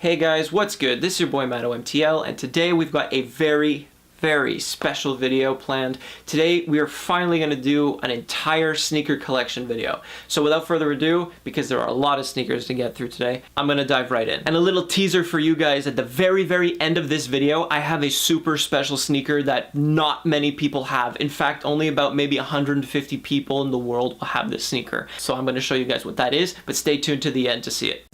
Hey guys, what's good? This is your boy MattOhMTL, and today we've got a very special video planned. Today we are finally going to do an entire sneaker collection video. So without further ado, because there are a lot of sneakers to get through today, I'm going to dive right in. And a little teaser for you guys, at the very end of this video, I have a super special sneaker that not many people have. In fact, only about maybe 150 people in the world will have this sneaker. So I'm going to show you guys what that is, but stay tuned to the end to see it.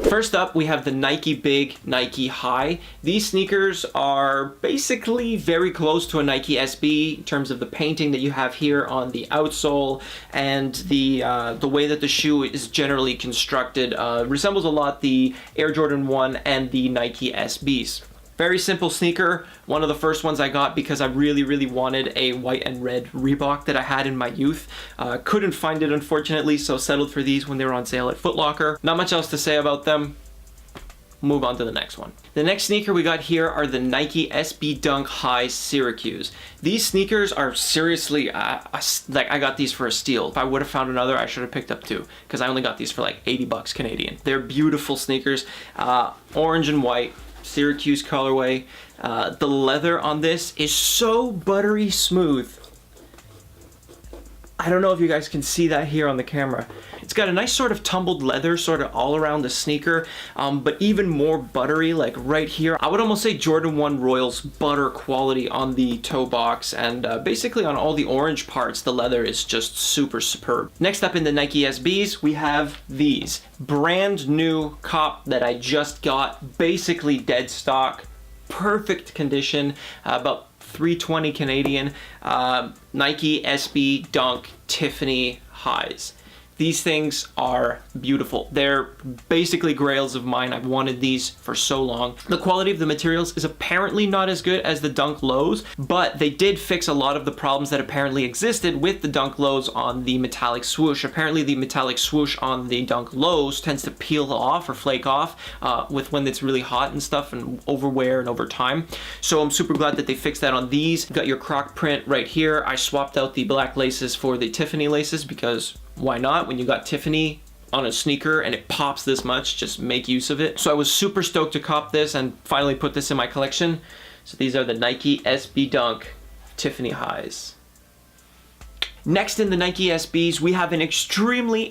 First up, we have the Nike Big, Nike High. These sneakers are basically very close to a Nike SB in terms of the painting that you have here on the outsole, and the way that the shoe is generally constructed resembles a lot the Air Jordan 1 and the Nike SBs. Very simple sneaker, one of the first ones I got because I really wanted a white and red Reebok that I had in my youth. Couldn't find it, unfortunately, so settled for these when they were on sale at Foot Locker. Not much else to say about them. Move on to the next one. The next sneaker we got here are the Nike SB Dunk High Syracuse. These sneakers are seriously, like, I got these for a steal. If I would have found another, I should have picked up two, because I only got these for like 80 bucks Canadian. They're beautiful sneakers, orange and white. Syracuse colorway. The leather on this is so buttery smooth. I don't know if you guys can see that here on the camera. It's got a nice sort of tumbled leather sort of all around the sneaker, but even more buttery, like right here. I would almost say Jordan 1 Royals butter quality on the toe box, and basically on all the orange parts, the leather is just super superb. Next up in the Nike SBs, we have these. Brand new cop that I just got, basically dead stock, perfect condition, about $320 Canadian, Nike SB Dunk Tiffany Highs. These things are beautiful. They're basically grails of mine. I've wanted these for so long. The quality of the materials is apparently not as good as the Dunk Lows, but they did fix a lot of the problems that apparently existed with the Dunk Lows on the metallic swoosh. Apparently the metallic swoosh on the Dunk Lows tends to peel off or flake off with when it's really hot and stuff, and overwear and over time. So I'm super glad that they fixed that on these. Got your croc print right here. I swapped out the black laces for the Tiffany laces because why not? When you got Tiffany on a sneaker and it pops this much, just make use of it. So I was super stoked to cop this and finally put this in my collection. So these are the Nike SB Dunk Tiffany Highs. Next in the Nike SBs, we have an extremely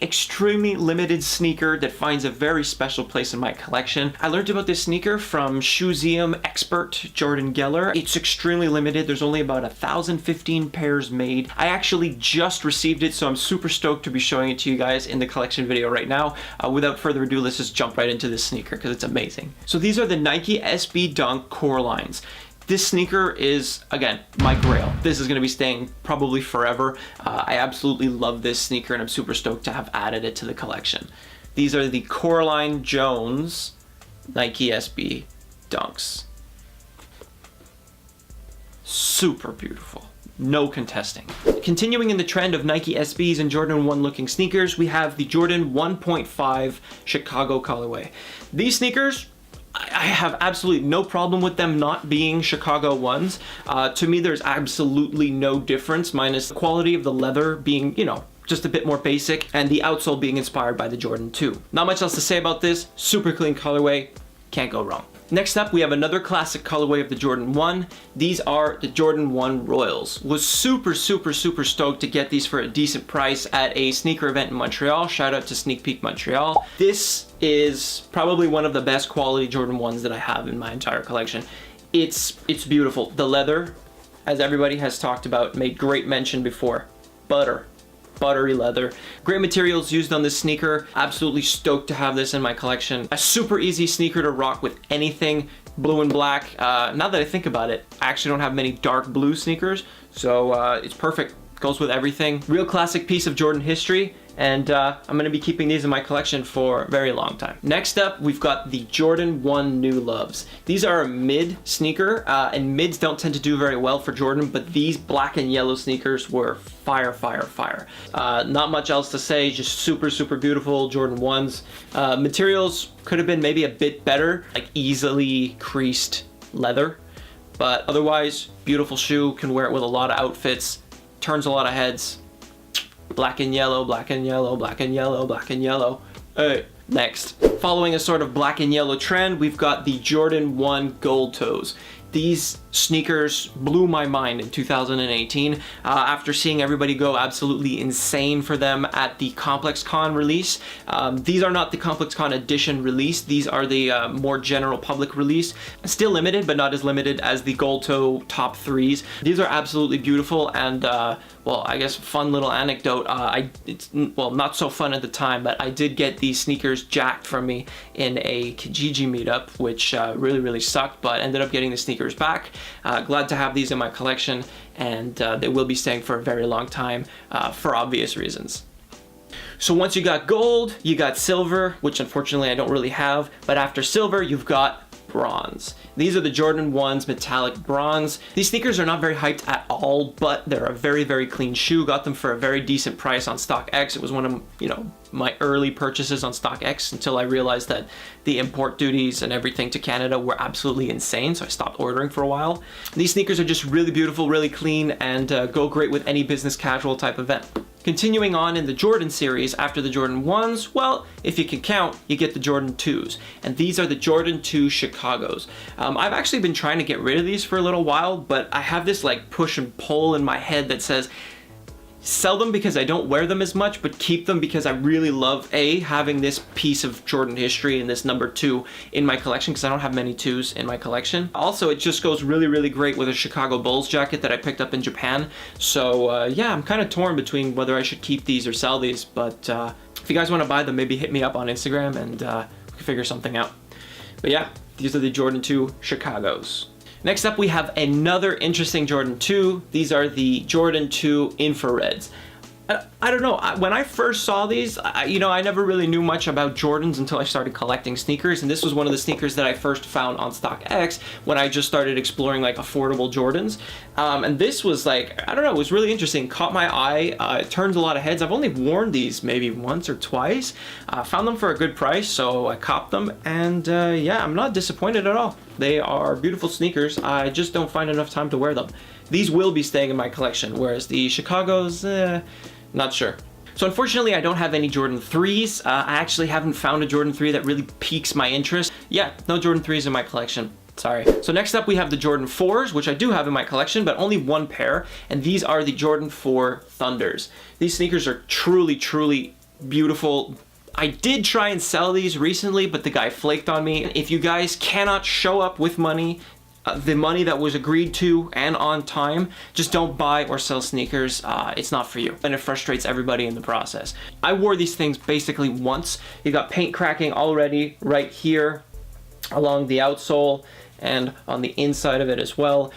limited sneaker that finds a very special place in my collection. I learned about this sneaker from Shoeseum expert Jordan Geller. It's extremely limited. There's only about 1,015 pairs made. I actually just received it, so I'm super stoked to be showing it to you guys in the collection video right now. Without further ado, let's just jump right into this sneaker because it's amazing. So these are the Nike SB Dunk Coralines. This sneaker is, again, my grail. This is going to be staying probably forever. I absolutely love this sneaker, and I'm super stoked to have added it to the collection. These are the Coraline Jones Nike SB Dunks. Super beautiful. No contesting. Continuing in the trend of Nike SBs and Jordan 1 looking sneakers, we have the Jordan 1.5 Chicago colorway. These sneakers, I have absolutely no problem with them not being Chicago 1s. To me, there's absolutely no difference, minus the quality of the leather being, you know, just a bit more basic, and the outsole being inspired by the Jordan 2. Not much else to say about this. Super clean colorway. Can't go wrong. Next up, we have another classic colorway of the Jordan 1. These are the Jordan 1 Royals. Was super stoked to get these for a decent price at a sneaker event in Montreal. Shout out to Sneak Peek Montreal. This is probably one of the best quality Jordan 1s that I have in my entire collection. It's beautiful. The leather, as everybody has talked about, made great mention before. Buttery leather. Great materials used on this sneaker. Absolutely stoked to have this in my collection. A super easy sneaker to rock with anything blue and black. Now that I think about it, I actually don't have many dark blue sneakers, so it's perfect. Goes with everything. Real classic piece of Jordan history, and I'm going to be keeping these in my collection for a very long time. Next up, we've got the Jordan 1 New Loves. These are a mid sneaker, and mids don't tend to do very well for Jordan, but these black and yellow sneakers were fire. Not much else to say, just super beautiful Jordan 1s. Materials could have been maybe a bit better, like easily creased leather, but otherwise, beautiful shoe, can wear it with a lot of outfits, turns a lot of heads. Black and yellow, black and yellow, black and yellow, black and yellow. Hey. Next, following a sort of black and yellow trend, we've got the Jordan 1 Gold Toes. These sneakers blew my mind in 2018 after seeing everybody go absolutely insane for them at the ComplexCon release. These are not the ComplexCon edition release. These are the more general public release. Still limited, but not as limited as the Gold Toe top 3s. These are absolutely beautiful and well, I guess fun little anecdote. It's not so fun at the time, but I did get these sneakers jacked from me in a Kijiji meetup, which really sucked, but ended up getting the sneakers back. Glad to have these in my collection, and they will be staying for a very long time for obvious reasons. So once you got gold, you got silver, which unfortunately I don't really have, but after silver, you've got bronze. These are the Jordan 1's metallic bronze. These sneakers are not very hyped at all, but they're a very clean shoe. Got them for a very decent price on StockX. It was one of, my early purchases on StockX until I realized that the import duties and everything to Canada were absolutely insane, so I stopped ordering for a while. These sneakers are just really beautiful, really clean, and go great with any business casual type event. Continuing on in the Jordan series, after the Jordan 1s, well, if you can count, you get the Jordan 2s. And these are the Jordan 2 Chicagos. I've actually been trying to get rid of these for a little while, but I have this like push and pull in my head that says, sell them because I don't wear them as much, but keep them because I really love having this piece of Jordan history and this number 2 in my collection, because I don't have many 2s in my collection. Also, it just goes really great with a Chicago Bulls jacket that I picked up in Japan. So yeah, I'm kind of torn between whether I should keep these or sell these, but if you guys want to buy them, maybe hit me up on Instagram and we can figure something out. But yeah, these are the Jordan 2 Chicagos. Next up, we have another interesting Jordan 2. These are the Jordan 2 Infrareds. I don't know, when I first saw these, I never really knew much about Jordans until I started collecting sneakers, and this was one of the sneakers that I first found on StockX when I just started exploring like affordable Jordans. And this was like, I don't know, it was really interesting, caught my eye, it turned a lot of heads. I've only worn these maybe once or twice, found them for a good price, so I copped them, and yeah, I'm not disappointed at all. They are beautiful sneakers, I just don't find enough time to wear them. These will be staying in my collection, whereas the Chicagos, not sure. So unfortunately, I don't have any Jordan 3s. I actually haven't found a Jordan 3 that really piques my interest. Yeah, no Jordan 3s in my collection. Sorry. So next up, we have the Jordan 4s, which I do have in my collection, but only one pair, and these are the Jordan 4 Thunders. These sneakers are truly beautiful. I did try and sell these recently, but the guy flaked on me. If you guys cannot show up with money, the money that was agreed to and on time, just don't buy or sell sneakers. It's not for you, and it frustrates everybody in the process. I wore these things basically once. You got paint cracking already right here along the outsole and on the inside of it as well.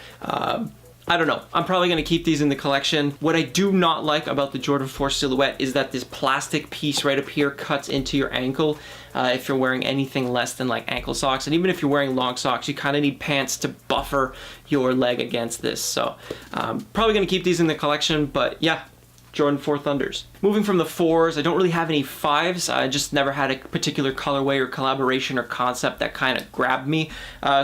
I don't know. I'm probably going to keep these in the collection. What I do not like about the Jordan 4 silhouette is that this plastic piece right up here cuts into your ankle if you're wearing anything less than like ankle socks. And even if you're wearing long socks, you kind of need pants to buffer your leg against this. So probably going to keep these in the collection, but yeah. Jordan 4 Thunders. Moving from the 4s, I don't really have any 5s. I just never had a particular colorway or collaboration or concept that kind of grabbed me.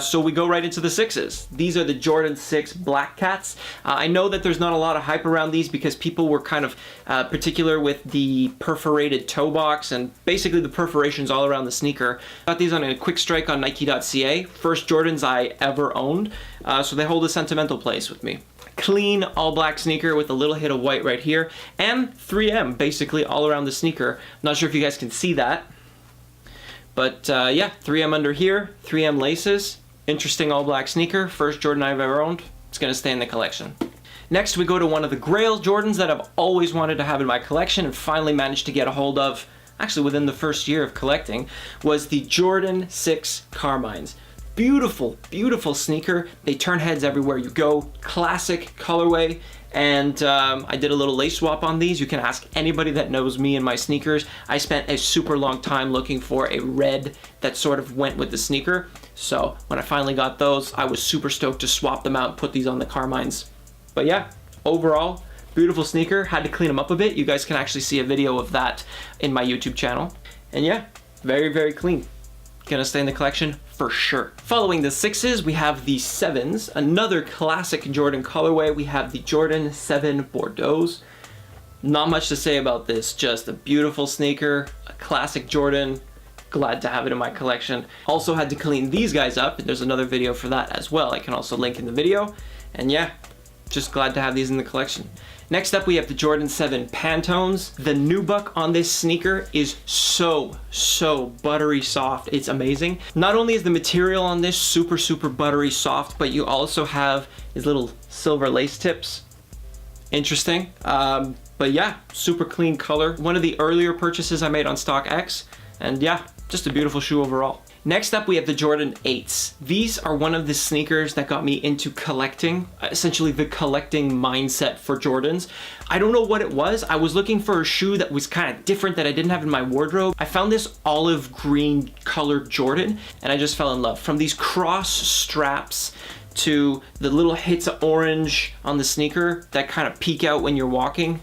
So we go right into the 6s. These are the Jordan 6 Black Cats. I know that there's not a lot of hype around these because people were kind of particular with the perforated toe box and basically the perforations all around the sneaker. Got these on a quick strike on Nike.ca. First Jordans I ever owned, so they hold a sentimental place with me. Clean all black sneaker with a little hit of white right here, and 3M basically all around the sneaker. Not sure if you guys can see that, but yeah, 3M under here, 3M laces. Interesting all black sneaker, first Jordan I've ever owned. It's gonna stay in the collection. Next we go to one of the Grail Jordans that I've always wanted to have in my collection and finally managed to get a hold of, actually within the first year of collecting, was the Jordan 6 Carmines. Beautiful sneaker. They turn heads everywhere you go. Classic colorway. And I did a little lace swap on these. You can ask anybody that knows me and my sneakers. I spent a super long time looking for a red that sort of went with the sneaker. So when I finally got those, I was super stoked to swap them out and put these on the Carmines. But yeah, overall, beautiful sneaker. Had to clean them up a bit. You guys can actually see a video of that in my YouTube channel. And yeah, very clean. Gonna stay in the collection for sure. Following the 6s, we have the 7s, another classic Jordan colorway. We have the Jordan 7 Bordeaux. Not much to say about this, just a beautiful sneaker, a classic Jordan. Glad to have it in my collection. Also had to clean these guys up, and there's another video for that as well. I can also link in the video. And yeah, just glad to have these in the collection. Next up, we have the Jordan 7 Pantones. The nubuck on this sneaker is so buttery soft. It's amazing. Not only is the material on this super buttery soft, but you also have these little silver lace tips. Interesting. But yeah, super clean color. One of the earlier purchases I made on StockX. And yeah, just a beautiful shoe overall. Next up, we have the Jordan 8s. These are one of the sneakers that got me into collecting, essentially the collecting mindset for Jordans. I don't know what it was. I was looking for a shoe that was kind of different that I didn't have in my wardrobe. I found this olive green colored Jordan, and I just fell in love. From these cross straps to the little hits of orange on the sneaker that kind of peek out when you're walking.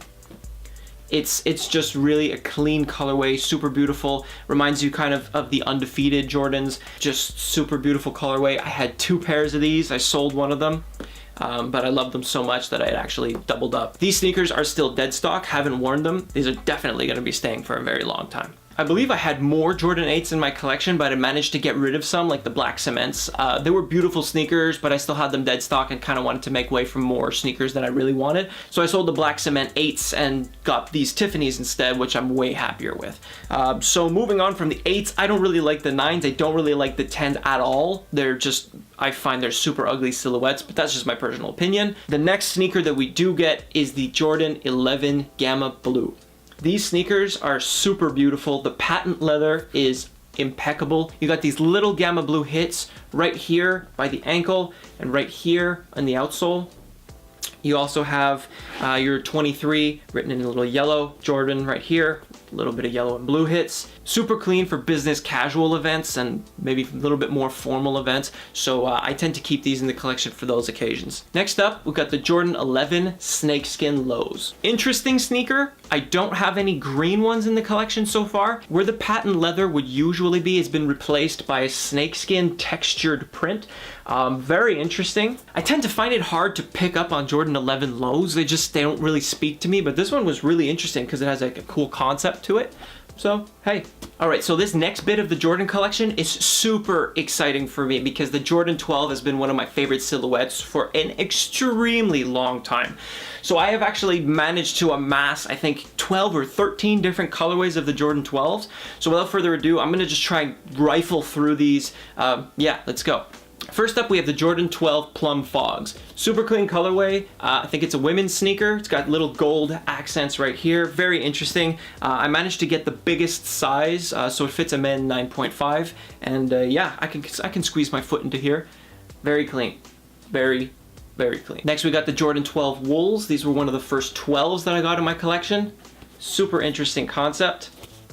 It's just really a clean colorway, super beautiful. Reminds you kind of the undefeated Jordans. Just super beautiful colorway. I had 2 pairs of these. I sold one of them, but I love them so much that I had actually doubled up. These sneakers are still dead stock, haven't worn them. These are definitely gonna be staying for a very long time. I believe I had more Jordan 8s in my collection, but I managed to get rid of some, like the black cements. They were beautiful sneakers, but I still had them dead stock and kind of wanted to make way for more sneakers that I really wanted. So I sold the black cement 8s and got these Tiffany's instead, which I'm way happier with. So moving on from the 8s, I don't really like the 9s. I don't really like the 10s at all. They're just, I find they're super ugly silhouettes, but that's just my personal opinion. The next sneaker that we do get is the Jordan 11 Gamma Blue. These sneakers are super beautiful. The patent leather is impeccable. You got these little Gamma Blue hits right here by the ankle and right here on the outsole. You also have your 23 written in a little yellow, Jordan right here, a little bit of yellow and blue hits. Super clean for business casual events and maybe a little bit more formal events. So I tend to keep these in the collection for those occasions. Next up, we've got the Jordan 11 Snakeskin Lows. Interesting sneaker. I don't have any green ones in the collection so far. Where the patent leather would usually be has been replaced by a snakeskin textured print. Very interesting. I tend to find it hard to pick up on Jordan 11 lows. They don't really speak to me, but this one was really interesting because it has like a cool concept to it. So, hey. All right, so this next bit of the Jordan collection is super exciting for me because the Jordan 12 has been one of my favorite silhouettes for an extremely long time. So I have actually managed to amass, I think, 12 or 13 different colorways of the Jordan 12s. So without further ado, I'm gonna just try and rifle through these. Yeah, let's go. First up, we have the Jordan 12 Plum Fogs. Super clean colorway. I think it's a women's sneaker. It's got little gold accents right here. Very interesting. I managed to get the biggest size, so it fits a men 9.5. And yeah, I can squeeze my foot into here. Very clean. Very clean. Next, we got the Jordan 12 Wools. These were one of the first 12s that I got in my collection. Super interesting concept.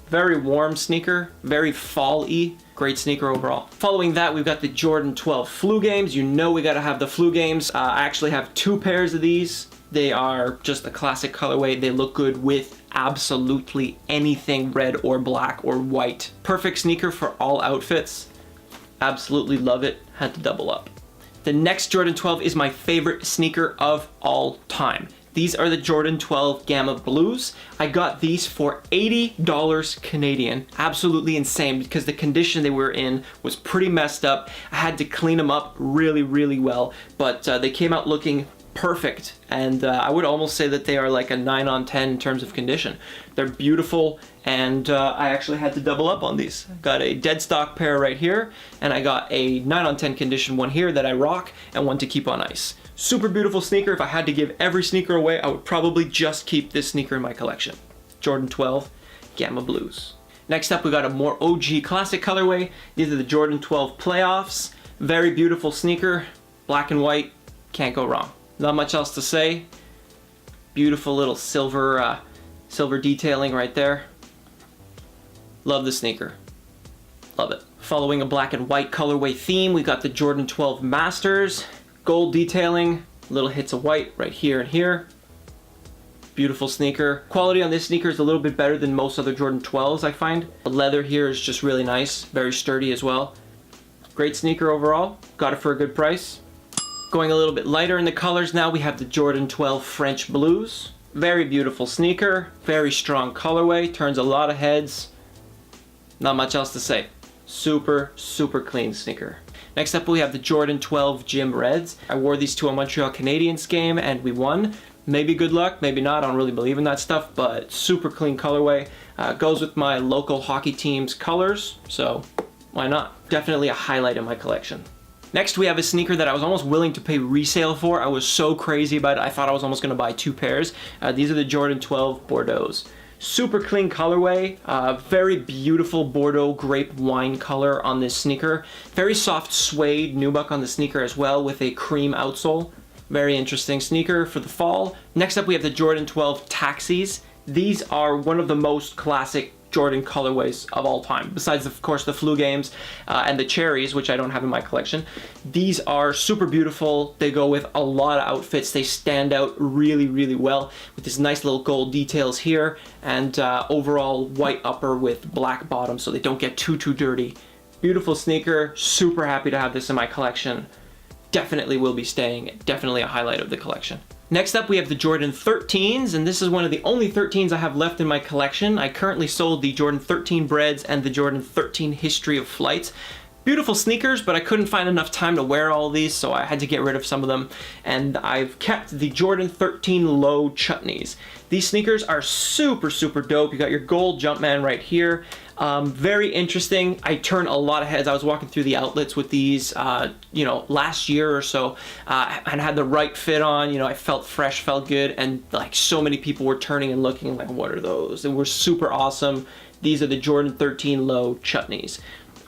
Very warm sneaker. Very fall-y. Great sneaker overall. Following that, we've got the Jordan 12 Flu Games. You know we gotta have the Flu Games. I actually have 2 pairs of these. They are just a classic colorway. They look good with absolutely anything red or black or white. Perfect sneaker for all outfits. Absolutely love it. Had to double up. The next Jordan 12 is my favorite sneaker of all time. These are the Jordan 12 Gamma Blues. I got these for $80 Canadian. Absolutely insane because the condition they were in was pretty messed up. I had to clean them up really well, but they came out looking perfect. And I would almost say that they are like a 9 on 10 in terms of condition. They're beautiful, and I actually had to double up on these. Got a dead stock pair right here, and I got a 9 on 10 condition one here that I rock and one to keep on ice. Super beautiful sneaker. If I had to give every sneaker away, I would probably just keep this sneaker in my collection. Jordan 12 Gamma Blues. Next up, we got a more OG classic colorway. These are the Jordan 12 Playoffs. Very beautiful sneaker. Black and white. Can't go wrong. Not much else to say. Beautiful little silver detailing right there. Love the sneaker. Love it. Following a black and white colorway theme, we got the Jordan 12 Masters. Gold detailing, little hits of white right here and here. Beautiful sneaker. Quality on this sneaker is a little bit better than most other Jordan 12s, I find. The leather here is just really nice, very sturdy as well. Great sneaker overall. Got it for a good price. Going a little bit lighter in the colors now, we have the Jordan 12 French Blues. Very beautiful sneaker, very strong colorway, turns a lot of heads. Not much else to say. Super, super clean sneaker. Next up we have the Jordan 12 Gym Reds. I wore these to a Montreal Canadiens game and we won. Maybe good luck, maybe not, I don't really believe in that stuff, but super clean colorway. Goes with my local hockey team's colors, so why not? Definitely a highlight in my collection. Next we have a sneaker that I was almost willing to pay resale for. I was so crazy about it, I thought I was almost going to buy 2 pairs. These are the Jordan 12 Bordeaux's. Super clean colorway, very beautiful Bordeaux grape wine color on this sneaker. Very soft suede nubuck on the sneaker as well with a cream outsole. Very interesting sneaker for the fall. Next up we have the Jordan 12 Taxis. These are one of the most classic Jordan colorways of all time, besides of course the flu games and the cherries, which I don't have in my collection. These are super beautiful. They go with a lot of outfits. They stand out really, really well with these nice little gold details here and overall white upper with black bottom so they don't get too dirty. Beautiful sneaker. Super happy to have this in my collection. Definitely will be staying. Definitely a highlight of the collection. Next up we have the Jordan 13s, and this is one of the only 13s I have left in my collection. I currently sold the Jordan 13 Breads and the Jordan 13 History of Flights. Beautiful sneakers, but I couldn't find enough time to wear all these, so I had to get rid of some of them. And I've kept the Jordan 13 Low Chutneys. These sneakers are super, super dope. You got your gold Jumpman right here. Very interesting. I turned a lot of heads. I was walking through the outlets with these, you know, last year or so, and had the right fit on. You know, I felt fresh, felt good, and like so many people were turning and looking like, what are those? They were super awesome. These are the Jordan 13 Low Chutneys.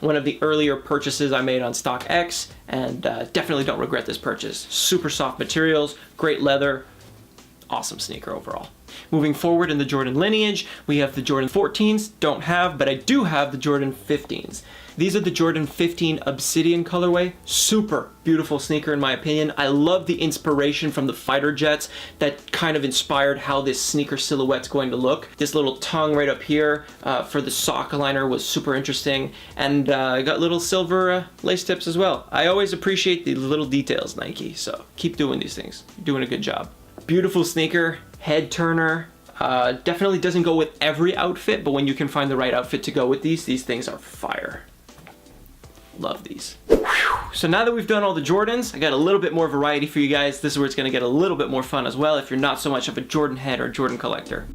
One of the earlier purchases I made on StockX, and definitely don't regret this purchase. Super soft materials, great leather, awesome sneaker overall. Moving forward in the Jordan lineage, we have the Jordan 14s, don't have, but I do have the Jordan 15s. These are the Jordan 15 Obsidian colorway. Super beautiful sneaker in my opinion. I love the inspiration from the fighter jets that kind of inspired how this sneaker silhouette's going to look. This little tongue right up here for the sock liner was super interesting, and I got little silver lace tips as well. I always appreciate the little details, Nike, so keep doing these things. You're doing a good job. Beautiful sneaker, head turner. Definitely doesn't go with every outfit, but when you can find the right outfit to go with these things are fire. Love these. Whew. So now that we've done all the Jordans, I got a little bit more variety for you guys. This is where it's gonna get a little bit more fun as well if you're not so much of a Jordan head or Jordan collector.